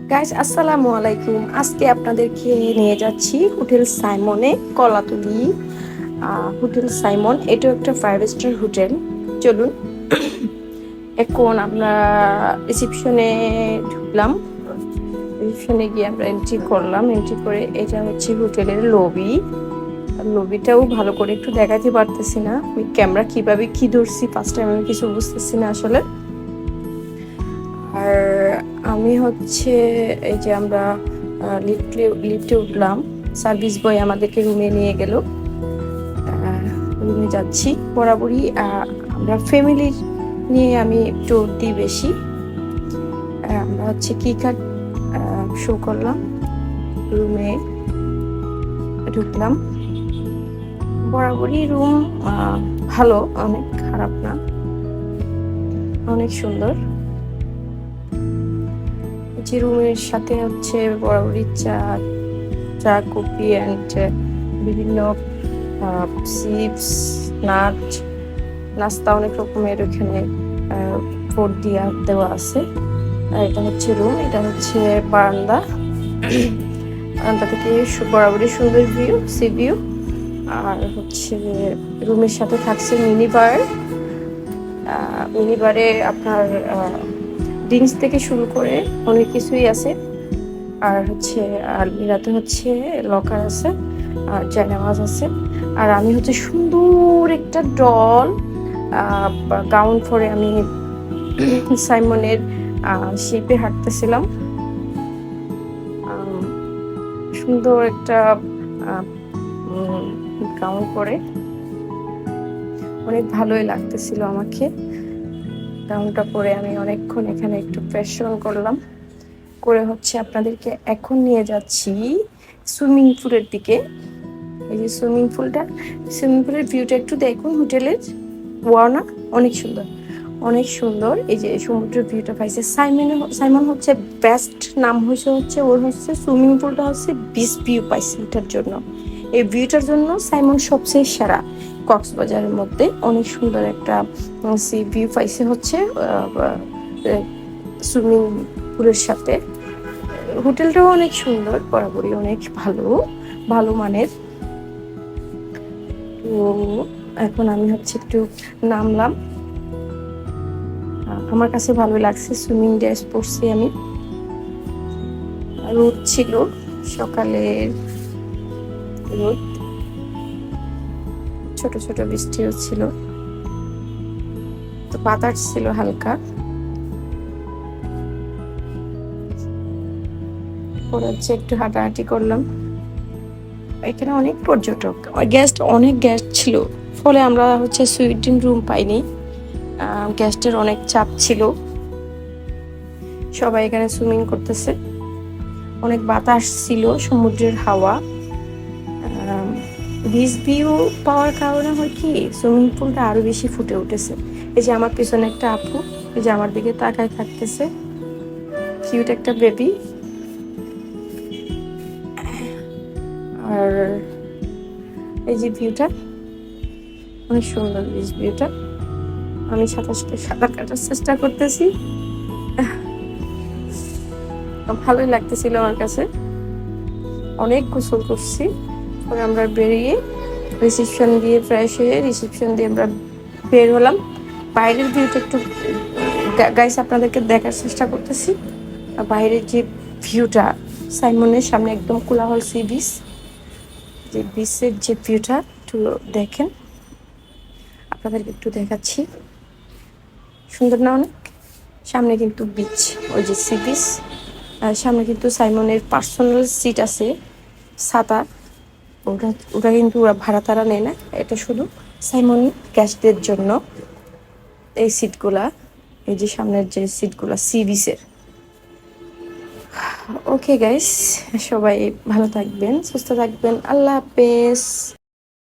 Guys আসসালামু আলাইকুম। আজকে আপনাদেরকে নিয়ে যাচ্ছি হোটেল সাইমনে, কলাতলি। হোটেল সাইমন এটাও একটা 5 স্টার হোটেল। চলুন এখন আমরা রিসেপশনে ঢুকলাম। রিসেপশনে গিয়ে আমরা এন্ট্রি করলাম। এন্ট্রি করে এটা হচ্ছে হোটেলের লবি। লবিটাও ভালো করে একটু দেখাতে পারতেছি না, আমি ক্যামেরা কিভাবে কি ধরছি ফার্স্ট টাইম, আমি কিছু বুঝতেছি না আসলে। আর আমি হচ্ছে এই যে আমরা লিফটে উঠলাম, সার্ভিস বয় আমাদেরকে রুমে নিয়ে গেল। রুমে যাচ্ছি বরাবরই। আমরা ফ্যামিলির নিয়ে আমি একটু দিই বেশি। আমরা হচ্ছে কি কার্ড শো করলাম, রুমে ঢুকলাম। বরাবরই রুম ভালো, অনেক খারাপ না, অনেক সুন্দর। যে রুমের সাথে হচ্ছে বরাবরই চা চা কফি অ্যান্ড বিভিন্ন চিপস, নাট, নাস্তা অনেক রকমের ওখানে ফোর দেওয়া আছে। আর এটা হচ্ছে রুম, এটা হচ্ছে বারান্দা। বারান্দা থেকে বরাবরই সুন্দর ভিউ, সি ভিউ। আর হচ্ছে রুমের সাথে থাকছে মিনি বার। মিনি বারে আপনার ড্রিঙ্কস থেকে শুরু করে অনেক কিছুই আছে। আর হচ্ছে আলমিরাতে হচ্ছে লকার আছে, আর জায়নামাজ আছে। আর আমি হচ্ছে সুন্দর একটা ডল গাউন পরে আমি সাইমনের শিপে হাঁটতেছিলাম। সুন্দর একটা গাউন পরে অনেক ভালোই লাগতেছিল আমাকে। গাউনটা পরে আমি অনেকক্ষণ এখানে একটু ফ্যাশন করলাম, করে হচ্ছে আপনাদেরকে এখন নিয়ে যাচ্ছি সুইমিং পুলের দিকে। এই যে সুইমিং পুলের ভিউটা একটু দেখুন হোটেলের। ওয়াও না, অনেক সুন্দর, অনেক সুন্দর। এই যে সমুদ্রের ভিউটা পাইছে সাইমন হচ্ছে বেস্ট নাম হচ্ছে ওর হচ্ছে সুইমিং পুলটা হচ্ছে বিচ ভিউ পাইছে এটার জন্য। এই ভিউটার জন্য সাইমন সবচেয়ে সেরা। কক্সবাজারের মধ্যে অনেক সুন্দর একটা সি ভিউ পাইছে হচ্ছে সুইমিং পুলের সাথে। হোটেলটাও অনেক সুন্দর, বরাবরই অনেক ভালো, ভালো মানের। তো এখন আমি হচ্ছে একটু নামলাম। আমার কাছে ভালো লাগছে, সুইমিং ড্রেস পরছি আমি। রোদ ছিল, সকালের রোদ, ছোট ছোট বৃষ্টি হচ্ছিল, তো বাতাস ছিল হালকা। পরে হচ্ছে একটু হাঁটাহাঁটি করলাম। এখানে অনেক পর্যটক, অনেক গেস্ট ছিল, ফলে আমরা হচ্ছে সুইটিং রুম পাইনি। গেস্টের অনেক চাপ ছিল, সবাই এখানে সুইমিং করতেছে। অনেক বাতাস ছিল, সমুদ্রের হাওয়া। বিচ ভিউ পাওয়ার কারণে হয় কি, সুইমিং পুলটা আরো বেশি ফুটে উঠেছে। এই যে আমার পিছনে একটা আপু, এই যে আমার দিকে তাকায় থাকতেছে, কিউট একটা বেবি। আর এই যে ভিউটা অনেক সুন্দর, বিচ ভিউটা। আমি সাঁতার কাটার চেষ্টা করতেছি, ভালোই লাগতেছিল আমার কাছে। অনেক গোসল করছি, পরে আমরা বেরিয়ে রিসেপশন দিয়ে ফ্রেশ হয়ে রিসেপশন দিয়ে আমরা বের হলাম। বাইরের ভিউটা একটু গাইস আপনাদেরকে দেখার চেষ্টা করতেছি। বাইরের যে ভিউটা, সাইমনের সামনে একদম কোলাহল সি বিচ, যে বিচের যে ভিউটা একটু দেখেন, আপনাদেরকে একটু দেখাচ্ছি। সুন্দর না অনেক? সামনে কিন্তু বিচ, ওই যে সি বিচ। সামনে কিন্তু সাইমনের পার্সোনাল সিট আছে, ছাতা। ওটা ওটা কিন্তু ওরা ভাড়া তারা নেয় না, এটা শুধু সাইমন গেস্টদের জন্য এই সিটগুলা। এই যে সামনের যে সিটগুলা সি বিচের। ওকে গাইস, সবাই ভালো থাকবেন, সুস্থ থাকবেন, আল্লাহ হাফেজ।